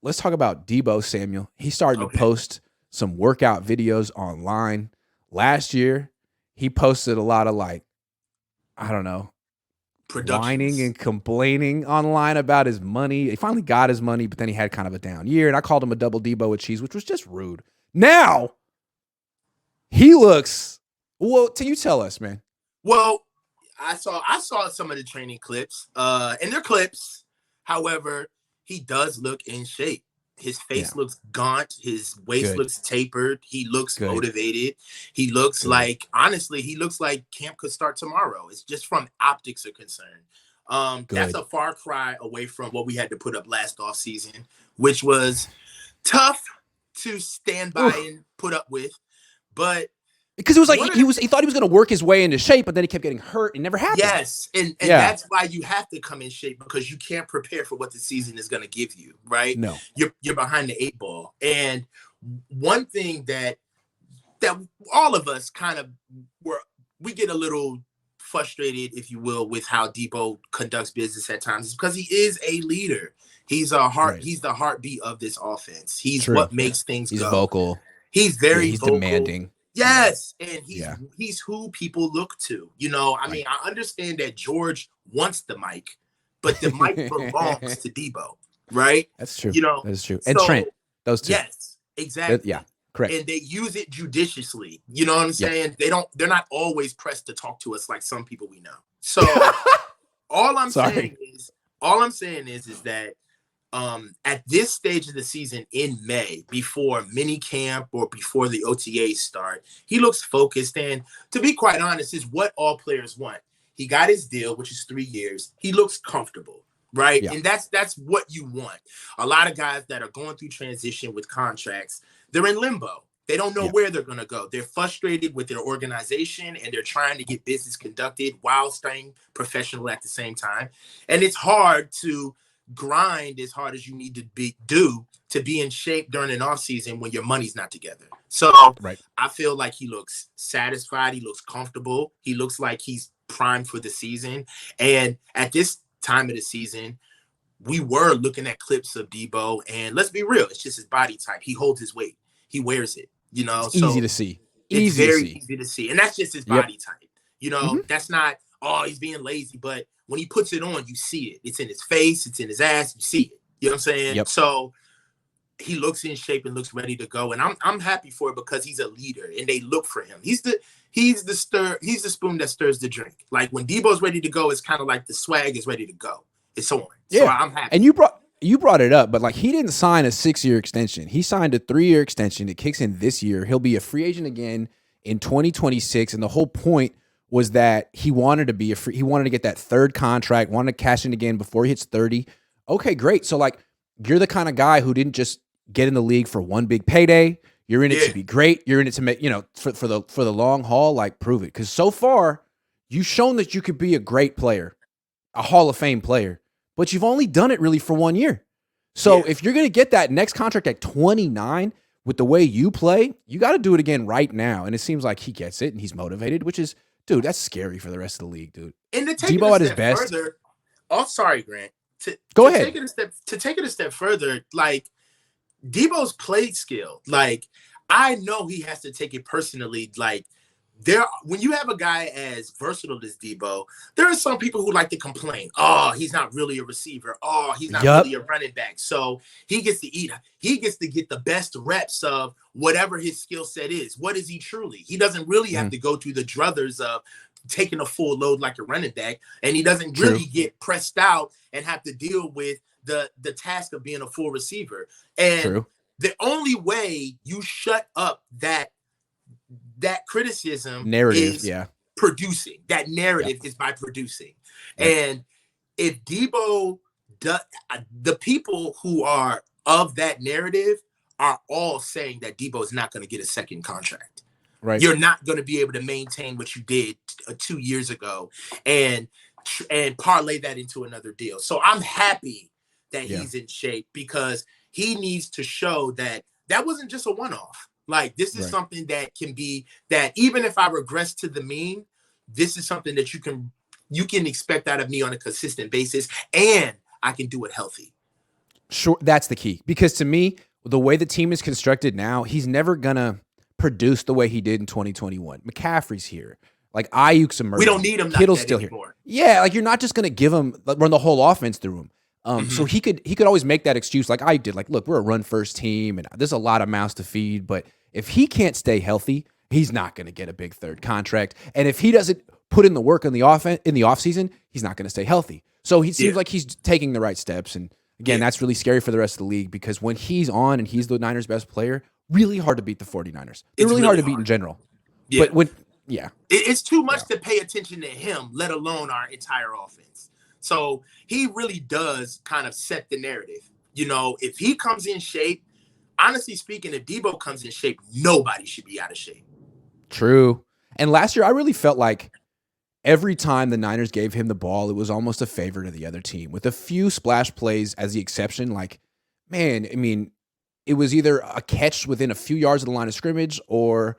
let's talk about Deebo Samuel. He's starting to Okay. post some workout videos online. Last year, he posted a lot of like, I don't know, whining Productions. and complaining online about his money. He finally got his money, but then he had kind of a down year. And I called him a double Deebo with cheese, which was just rude. Now he looks well. You tell us, man. Well, I saw some of the training clips, and they're clips. However, he does look in shape. His Yeah, face looks gaunt. His waist good, looks tapered. He looks good, motivated. He looks good. like, honestly, he looks like camp could start tomorrow. It's just from optics are concerned. That's Good. a far cry away from what we had to put up last off season, which was tough to stand by Oof. and put up with. But Because it was like one of the he thought he was going to work his way into shape, but then he kept getting hurt. It never happened. Yes, and Yeah. that's why you have to come in shape because you can't prepare for what the season is going to give you, right? No. You're behind the eight ball. And one thing that all of us kind of we get a little frustrated, if you will, with how Deebo conducts business at times is because he is a leader. Right. He's the heartbeat of this offense. He's True. what makes things He's go. vocal. He's Yeah. very He's vocal. demanding. Yeah. Yes, and Yeah. he's who people look to. You know, I Like, mean, I understand that George wants the mic, but the mic belongs to Debo, right? that's true. You know, That is true. And Trent, so those two. yes, exactly. Yeah. Correct. And they use it judiciously. You know what I'm Yep. saying? They're not always pressed to talk to us like some people we know. So all I'm Sorry. saying is all I'm saying is that at this stage of the season in May, before mini camp or before the OTAs start, he looks focused. And to be quite honest, is what all players want. He got his deal, which is 3 years. He looks comfortable, right? Yeah. And that's what you want. A lot of guys that are going through transition with contracts, they're in limbo. They don't know Yeah. where they're going to go. They're frustrated with their organization and they're trying to get business conducted while staying professional at the same time. And it's hard to grind as hard as you need to do to be in shape during an off season when your money's not together. So Right. I feel like he looks satisfied. He looks comfortable. He looks like he's primed for the season. And at this time of the season, we were looking at clips of Deebo, and let's be real, it's just his body type. He holds his weight. He wears it, you know. It's easy So to see. it's Easy to very see. easy to see. And that's just his Yep. body type. You know, Hmm. that's not, oh, he's being lazy. But when he puts it on, you see it. It's in his face, it's in his ass, you see it. You know what I'm saying? Yep. So he looks in shape and looks ready to go. And I'm happy for it because he's a leader and they look for him. He's the spoon that stirs the drink. Like when Debo's ready to go, it's kind of like the swag is ready to go. It's on. So Yeah. I'm And happy. you brought it up, but like he didn't sign a 6-year extension. He signed a 3-year extension. It kicks in this year. He'll be a free agent again in 2026. And the whole point was that he wanted to be he wanted to get that third contract, wanted to cash in again before he hits 30. Okay, great. So like you're the kind of guy who didn't just get in the league for one big payday. You're in it to Yeah. be great. You're in it to make, for the long haul, like prove it. Because so far, you've shown that you could be a great player, a Hall of Fame player, but you've only done it really for 1 year. So Yeah. if you're going to get that next contract at 29 with the way you play, you got to do it again right now. And it seems like he gets it and he's motivated, which is, dude, that's scary for the rest of the league, dude. And to take it a Deebo at his step best. further, oh sorry, Grant. Go To ahead. take it a step further, like Debo's play skill, like I know he has to take it personally. Like when you have a guy as versatile as Deebo, there are some people who like to complain. Oh, he's not really a receiver. Oh, he's not Yup. really a running back. So he gets to eat. He gets to get the best reps of whatever his skill set is. What is he truly? He doesn't really have Mhm. to go through the druthers of taking a full load like a running back, and he doesn't True. really get pressed out and have to deal with the task of being a full receiver. And True. the only way you shut up that criticism Narrative. is Yeah. producing. That narrative Yep. is by producing. Yep. And if Deebo does, the people who are of that narrative are all saying that Deebo is not going to get a second contract. Right. You're not going to be able to maintain what you did 2 years ago and parlay that into another deal. So I'm happy that Yeah. he's in shape because he needs to show that that wasn't just a one-off. Like this is Right. something that can be that even if I regress to the mean, this is something that you can expect out of me on a consistent basis, and I can do it healthy. Sure, that's the key. Because to me, the way the team is constructed now, he's never gonna produce the way he did in 2021. McCaffrey's here. Like Ayuk's emerging. We don't need him like Kittle's that still anymore. here. Yeah, like you're not just gonna give him run the whole offense through him. So he could always make that excuse like I did. Like, look, we're a run first team, and there's a lot of mouths to feed. But if he can't stay healthy, he's not going to get a big third contract. And if he doesn't put in the work in the offseason, he's not going to stay healthy. So he seems like he's taking the right steps. And again, that's really scary for the rest of the league because when he's on and he's the Niners' best player, really hard to beat the 49ers. They're really hard to beat in general. Yeah. But when it's too much to pay attention to him, let alone our entire offense. So he really does kind of set the narrative. You know, if he comes in shape, honestly speaking, if Deebo comes in shape, nobody should be out of shape. True. And last year, I really felt like every time the Niners gave him the ball, it was almost a favor to the other team with a few splash plays as the exception. Like, man, I mean, it was either a catch within a few yards of the line of scrimmage or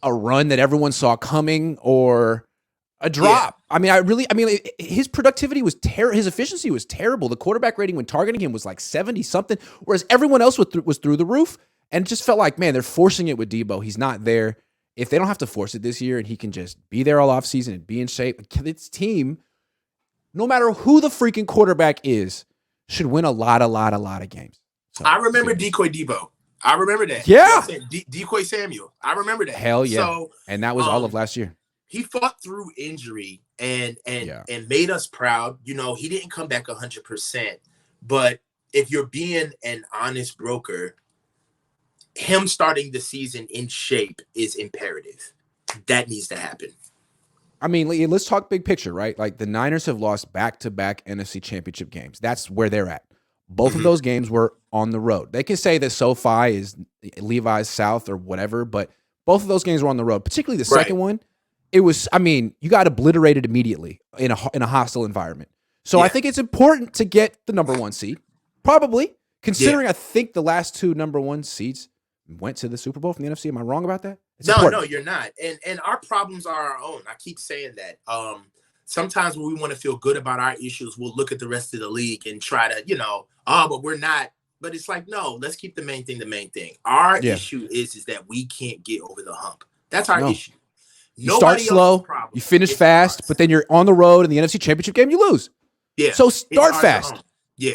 a run that everyone saw coming or a drop. Yeah. I mean, his productivity was terrible. His efficiency was terrible. The quarterback rating when targeting him was like 70 something, whereas everyone else was through the roof. And it just felt like, man, they're forcing it with Deebo. He's not there. If they don't have to force it this year and he can just be there all offseason and be in shape, this team, no matter who the freaking quarterback is, should win a lot of games. So, I remember Decoy Deebo. I remember that. Yeah. You know Decoy Samuel. I remember that. Hell yeah. So, and that was all of last year. He fought through injury and made us proud. You know, he didn't come back 100%. But if you're being an honest broker, him starting the season in shape is imperative. That needs to happen. I mean, let's talk big picture, right? Like the Niners have lost back-to-back NFC Championship games. That's where they're at. Both of those games were on the road. They can say that SoFi is Levi's South or whatever, but both of those games were on the road. Particularly the second one, it was. I mean, you got obliterated immediately in a hostile environment. So I think it's important to get the number one seed, probably considering I think the last two number one seeds went to the Super Bowl from the NFC. Am I wrong about that? No, you're not. And our problems are our own. I keep saying that. Sometimes when we want to feel good about our issues, we'll look at the rest of the league and try to, but we're not. But it's like, no, let's keep the main thing the main thing. Our issue is that we can't get over the hump. That's our issue. You start slow, you finish fast, but then you're on the road in the NFC Championship game, you lose. Yeah. So start fast. Yeah.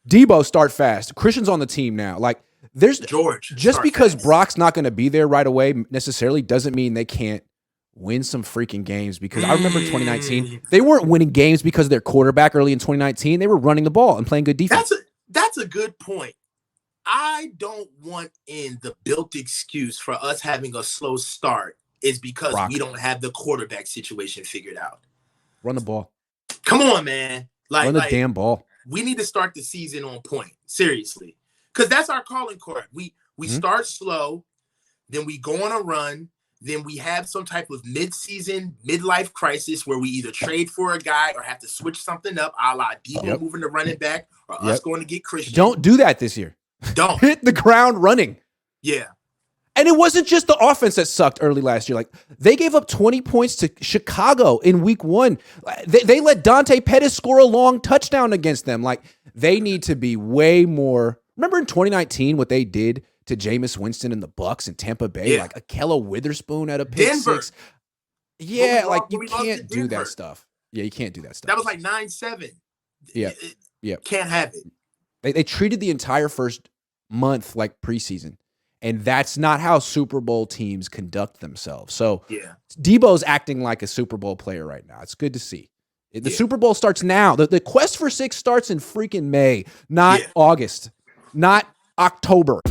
Deebo, start fast. Christian's on the team now. Like, there's George. Just because Brock's not going to be there right away necessarily doesn't mean they can't win some freaking games. Because I remember in 2019, they weren't winning games because of their quarterback early in 2019. They were running the ball and playing good defense. That's a good point. I don't want the built excuse for us having a slow start is because we don't have the quarterback situation figured out. Run the ball. Come on, man. Run the damn ball. We need to start the season on point. Seriously. Because that's our calling card. We start slow, then we go on a run, then we have some type of mid-season, midlife crisis where we either trade for a guy or have to switch something up, a la Deebo moving to running back or us going to get Christian. Don't do that this year. Don't. Hit the ground running. Yeah. And it wasn't just the offense that sucked early last year. Like, they gave up 20 points to Chicago in week 1. They let Dante Pettis score a long touchdown against them. Like, they need to be way more. Remember in 2019 what they did to Jameis Winston and the Bucks in Tampa Bay? Yeah. Like Ahkello Witherspoon at a pick six. Yeah, like you can't do that stuff. Yeah, you can't do that stuff. That was like 9-7. Yeah. Can't have it. They treated the entire first month like preseason. And that's not how Super Bowl teams conduct themselves. So Deebo's acting like a Super Bowl player right now. It's good to see. The Super Bowl starts now. The quest for 6 starts in freaking May, not August, not October.